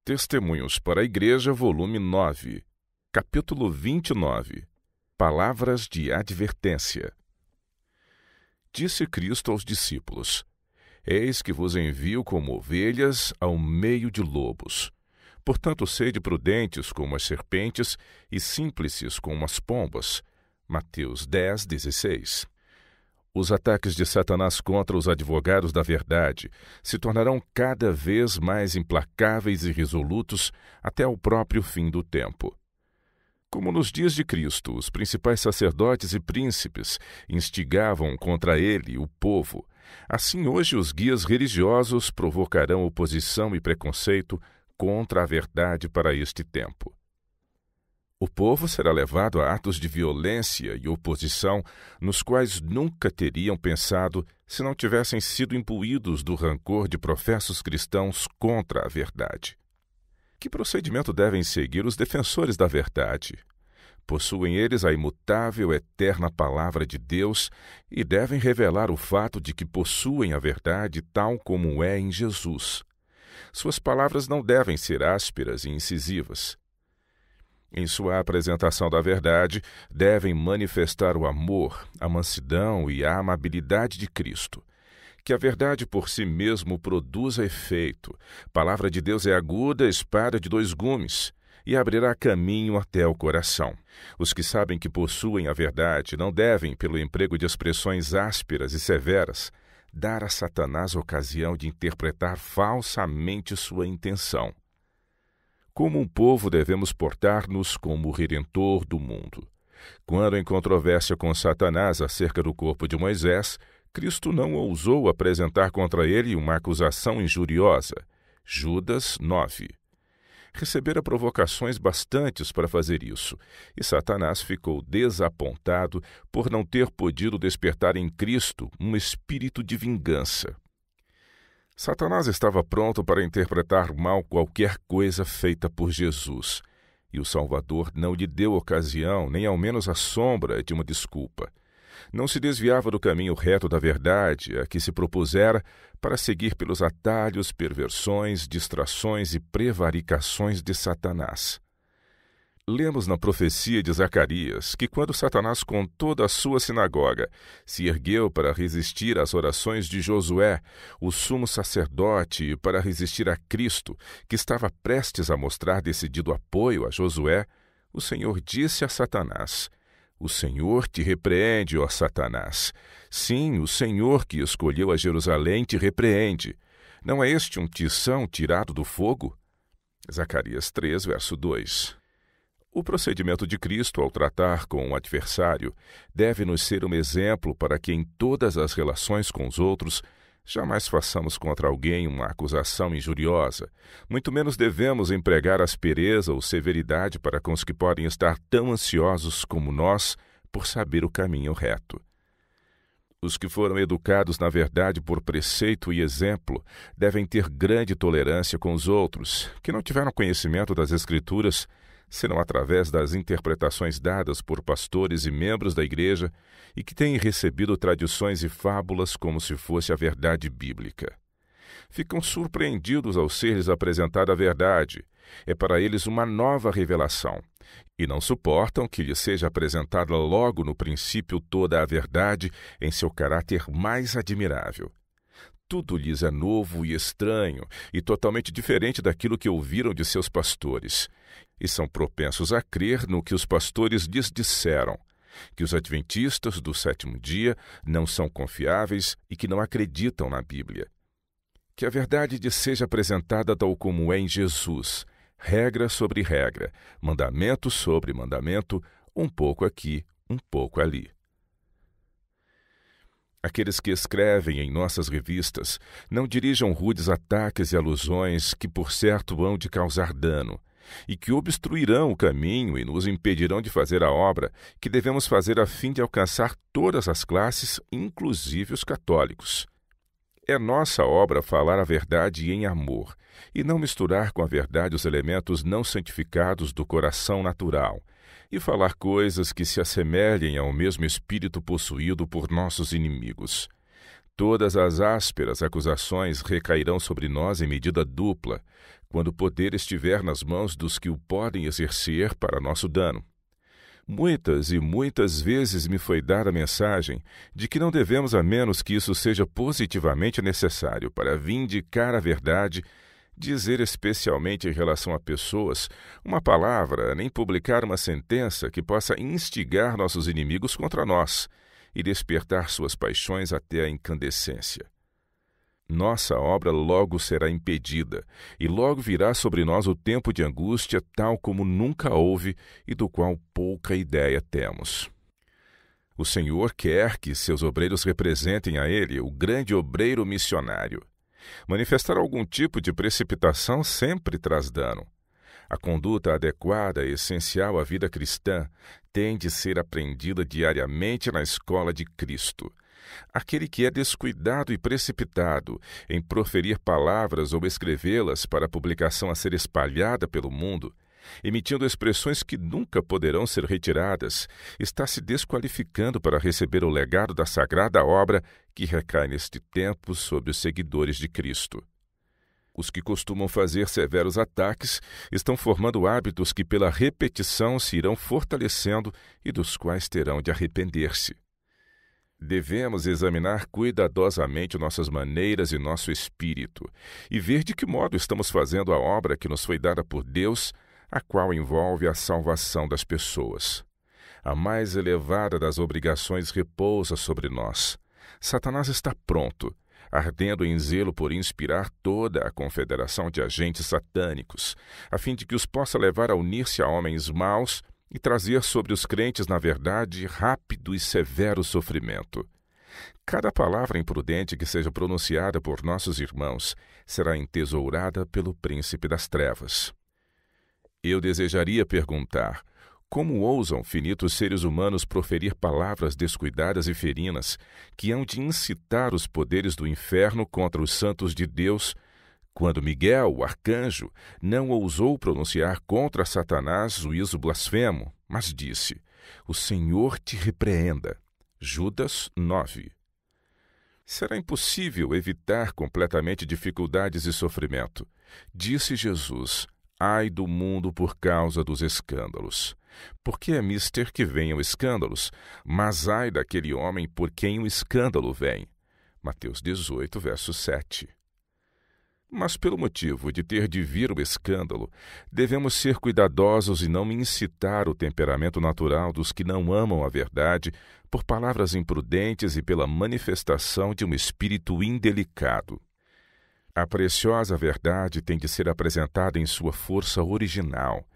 Testemunhos para a Igreja, volume 9, capítulo 29. Palavras de advertência. Disse Cristo aos discípulos: Eis que vos envio como ovelhas ao meio de lobos. Portanto, sede prudentes como as serpentes e simples como as pombas. Mateus 10, 16. Os ataques de Satanás contra os advogados da verdade se tornarão cada vez mais implacáveis e resolutos até o próprio fim do tempo. Como nos dias de Cristo, os principais sacerdotes e príncipes instigavam contra ele o povo, assim hoje os guias religiosos provocarão oposição e preconceito contra a verdade para este tempo. O povo será levado a atos de violência e oposição nos quais nunca teriam pensado se não tivessem sido imbuídos do rancor de professos cristãos contra a verdade. Que procedimento devem seguir os defensores da verdade? Possuem eles a imutável, eterna palavra de Deus e devem revelar o fato de que possuem a verdade tal como é em Jesus. Suas palavras não devem ser ásperas e incisivas. Em sua apresentação da verdade, devem manifestar o amor, a mansidão e a amabilidade de Cristo. Que a verdade por si mesmo produza efeito. Palavra de Deus é aguda, espada de dois gumes, e abrirá caminho até o coração. Os que sabem que possuem a verdade não devem, pelo emprego de expressões ásperas e severas, dar a Satanás ocasião de interpretar falsamente sua intenção. Como um povo, devemos portar-nos como o Redentor do mundo. Quando em controvérsia com Satanás acerca do corpo de Moisés, Cristo não ousou apresentar contra ele uma acusação injuriosa. Judas 9. Recebera provocações bastantes para fazer isso, e Satanás ficou desapontado por não ter podido despertar em Cristo um espírito de vingança. Satanás estava pronto para interpretar mal qualquer coisa feita por Jesus, e o Salvador não lhe deu ocasião, nem ao menos a sombra de uma desculpa. Não se desviava do caminho reto da verdade a que se propusera para seguir pelos atalhos, perversões, distrações e prevaricações de Satanás. Lemos na profecia de Zacarias que quando Satanás com toda a sua sinagoga se ergueu para resistir às orações de Josué, o sumo sacerdote, e para resistir a Cristo, que estava prestes a mostrar decidido apoio a Josué, o Senhor disse a Satanás: O Senhor te repreende, ó Satanás. Sim, o Senhor que escolheu a Jerusalém te repreende. Não é este um tição tirado do fogo? Zacarias 3, verso 2. O procedimento de Cristo ao tratar com o adversário deve nos ser um exemplo para que em todas as relações com os outros jamais façamos contra alguém uma acusação injuriosa. Muito menos devemos empregar aspereza ou severidade para com os que podem estar tão ansiosos como nós por saber o caminho reto. Os que foram educados na verdade por preceito e exemplo devem ter grande tolerância com os outros, que não tiveram conhecimento das Escrituras, senão através das interpretações dadas por pastores e membros da igreja e que têm recebido tradições e fábulas como se fosse a verdade bíblica. Ficam surpreendidos ao ser-lhes apresentada a verdade. É para eles uma nova revelação, e não suportam que lhes seja apresentada logo no princípio toda a verdade em seu caráter mais admirável. Tudo lhes é novo e estranho, e totalmente diferente daquilo que ouviram de seus pastores, e são propensos a crer no que os pastores lhes disseram, que os adventistas do sétimo dia não são confiáveis e que não acreditam na Bíblia. Que a verdade lhes seja apresentada tal como é em Jesus, regra sobre regra, mandamento sobre mandamento, um pouco aqui, um pouco ali. Aqueles que escrevem em nossas revistas não dirijam rudes ataques e alusões que, por certo, hão de causar dano, e que obstruirão o caminho e nos impedirão de fazer a obra que devemos fazer a fim de alcançar todas as classes, inclusive os católicos. É nossa obra falar a verdade em amor, e não misturar com a verdade os elementos não santificados do coração natural, e falar coisas que se assemelhem ao mesmo espírito possuído por nossos inimigos. Todas as ásperas acusações recairão sobre nós em medida dupla, quando o poder estiver nas mãos dos que o podem exercer para nosso dano. Muitas e muitas vezes me foi dada a mensagem de que não devemos, a menos que isso seja positivamente necessário para vindicar a verdade, dizer especialmente em relação a pessoas uma palavra, nem publicar uma sentença que possa instigar nossos inimigos contra nós e despertar suas paixões até a incandescência. Nossa obra logo será impedida, e logo virá sobre nós o tempo de angústia tal como nunca houve e do qual pouca ideia temos. O Senhor quer que seus obreiros representem a Ele, o grande obreiro missionário. Manifestar algum tipo de precipitação sempre traz dano. A conduta adequada e essencial à vida cristã tem de ser aprendida diariamente na escola de Cristo. Aquele que é descuidado e precipitado em proferir palavras ou escrevê-las para publicação a ser espalhada pelo mundo, emitindo expressões que nunca poderão ser retiradas, está se desqualificando para receber o legado da sagrada obra que recai neste tempo sobre os seguidores de Cristo. Os que costumam fazer severos ataques estão formando hábitos que pela repetição se irão fortalecendo e dos quais terão de arrepender-se. Devemos examinar cuidadosamente nossas maneiras e nosso espírito e ver de que modo estamos fazendo a obra que nos foi dada por Deus, a qual envolve a salvação das pessoas. A mais elevada das obrigações repousa sobre nós. Satanás está pronto, ardendo em zelo por inspirar toda a confederação de agentes satânicos, a fim de que os possa levar a unir-se a homens maus e trazer sobre os crentes, na verdade, rápido e severo sofrimento. Cada palavra imprudente que seja pronunciada por nossos irmãos será entesourada pelo príncipe das trevas. Eu desejaria perguntar: como ousam finitos seres humanos proferir palavras descuidadas e ferinas que hão de incitar os poderes do inferno contra os santos de Deus, quando Miguel, o arcanjo, não ousou pronunciar contra Satanás juízo blasfemo, mas disse: "O Senhor te repreenda." Judas 9. Será impossível evitar completamente dificuldades e sofrimento. Disse Jesus: "Ai do mundo por causa dos escândalos." Porque é mister que venham escândalos, mas ai daquele homem por quem o escândalo vem. Mateus 18, verso 7. Mas pelo motivo de ter de vir o escândalo, devemos ser cuidadosos e não incitar o temperamento natural dos que não amam a verdade por palavras imprudentes e pela manifestação de um espírito indelicado. A preciosa verdade tem de ser apresentada em sua força original.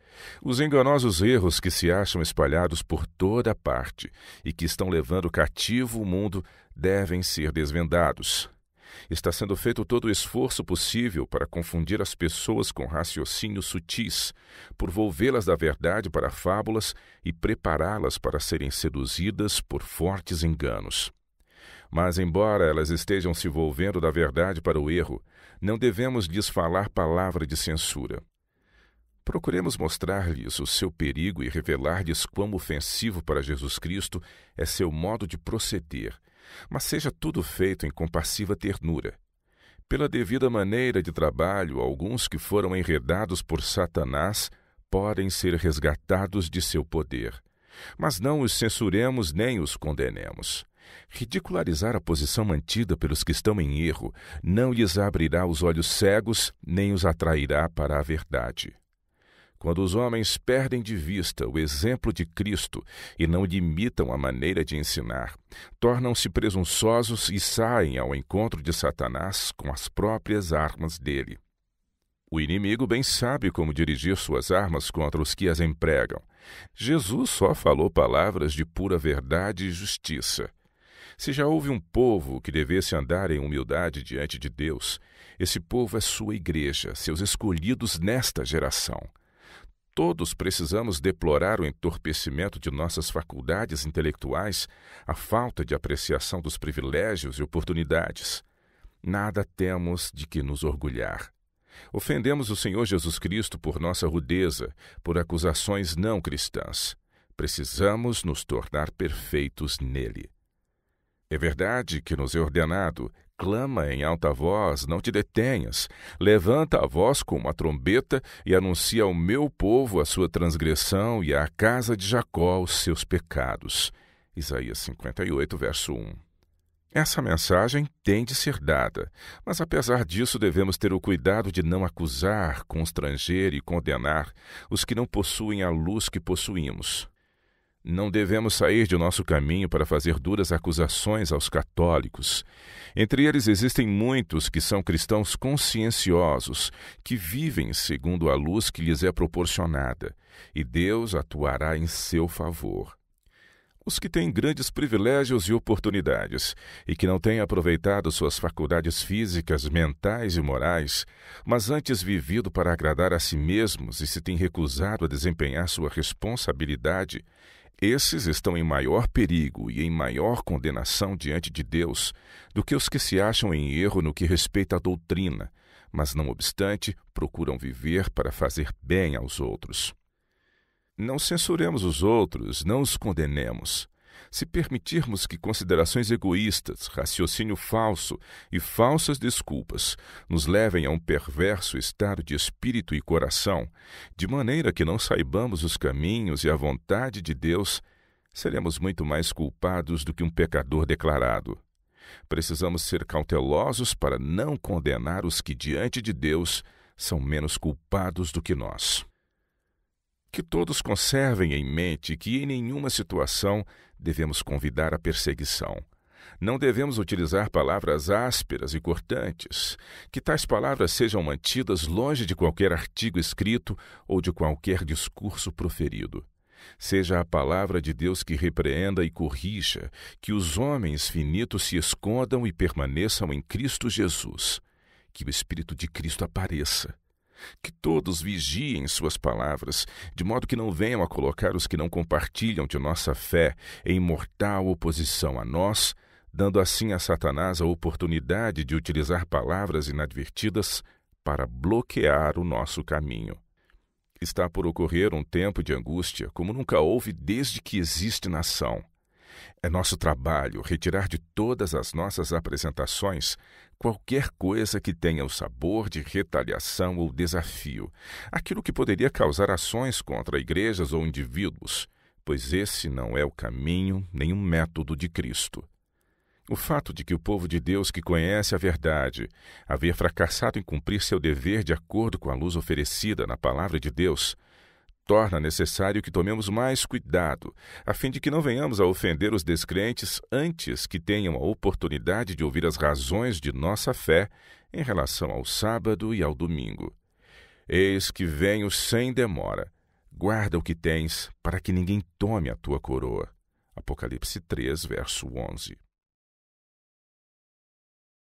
Os enganosos erros que se acham espalhados por toda parte e que estão levando cativo o mundo devem ser desvendados. Está sendo feito todo o esforço possível para confundir as pessoas com raciocínios sutis, por volvê-las da verdade para fábulas e prepará-las para serem seduzidas por fortes enganos. Mas, embora elas estejam se volvendo da verdade para o erro, não devemos lhes falar palavra de censura. Procuremos mostrar-lhes o seu perigo e revelar-lhes quão ofensivo para Jesus Cristo é seu modo de proceder, mas seja tudo feito em compassiva ternura. Pela devida maneira de trabalho, alguns que foram enredados por Satanás podem ser resgatados de seu poder, mas não os censuremos nem os condenemos. Ridicularizar a posição mantida pelos que estão em erro não lhes abrirá os olhos cegos, nem os atrairá para a verdade. Quando os homens perdem de vista o exemplo de Cristo e não lhe imitam a maneira de ensinar, tornam-se presunçosos e saem ao encontro de Satanás com as próprias armas dele. O inimigo bem sabe como dirigir suas armas contra os que as empregam. Jesus só falou palavras de pura verdade e justiça. Se já houve um povo que devesse andar em humildade diante de Deus, esse povo é sua igreja, seus escolhidos nesta geração. Todos precisamos deplorar o entorpecimento de nossas faculdades intelectuais, a falta de apreciação dos privilégios e oportunidades. Nada temos de que nos orgulhar. Ofendemos o Senhor Jesus Cristo por nossa rudeza, por acusações não cristãs. Precisamos nos tornar perfeitos nele. É verdade que nos é ordenado, clama em alta voz, não te detenhas. Levanta a voz com uma trombeta e anuncia ao meu povo a sua transgressão e à casa de Jacó os seus pecados. Isaías 58, verso 1. Essa mensagem tem de ser dada, mas apesar disso devemos ter o cuidado de não acusar, constranger e condenar os que não possuem a luz que possuímos. Não devemos sair de nosso caminho para fazer duras acusações aos católicos. Entre eles existem muitos que são cristãos conscienciosos, que vivem segundo a luz que lhes é proporcionada, e Deus atuará em seu favor. Os que têm grandes privilégios e oportunidades e que não têm aproveitado suas faculdades físicas, mentais e morais, mas antes vivido para agradar a si mesmos e se têm recusado a desempenhar sua responsabilidade, esses estão em maior perigo e em maior condenação diante de Deus do que os que se acham em erro no que respeita à doutrina, mas, não obstante, procuram viver para fazer bem aos outros. Não censuremos os outros, não os condenemos. Se permitirmos que considerações egoístas, raciocínio falso e falsas desculpas nos levem a um perverso estado de espírito e coração, de maneira que não saibamos os caminhos e a vontade de Deus, seremos muito mais culpados do que um pecador declarado. Precisamos ser cautelosos para não condenar os que diante de Deus são menos culpados do que nós. Que todos conservem em mente que em nenhuma situação devemos convidar a perseguição. Não devemos utilizar palavras ásperas e cortantes. Que tais palavras sejam mantidas longe de qualquer artigo escrito ou de qualquer discurso proferido. Seja a palavra de Deus que repreenda e corrija, que os homens finitos se escondam e permaneçam em Cristo Jesus. Que o Espírito de Cristo apareça. Que todos vigiem suas palavras, de modo que não venham a colocar os que não compartilham de nossa fé em mortal oposição a nós, dando assim a Satanás a oportunidade de utilizar palavras inadvertidas para bloquear o nosso caminho. Está por ocorrer um tempo de angústia como nunca houve desde que existe nação. É nosso trabalho retirar de todas as nossas apresentações qualquer coisa que tenha o sabor de retaliação ou desafio, aquilo que poderia causar ações contra igrejas ou indivíduos, pois esse não é o caminho nem o método de Cristo. O fato de que o povo de Deus que conhece a verdade haver fracassado em cumprir seu dever de acordo com a luz oferecida na palavra de Deus torna necessário que tomemos mais cuidado, a fim de que não venhamos a ofender os descrentes antes que tenham a oportunidade de ouvir as razões de nossa fé em relação ao sábado e ao domingo. Eis que venho sem demora. Guarda o que tens, para que ninguém tome a tua coroa. Apocalipse 3, verso 11.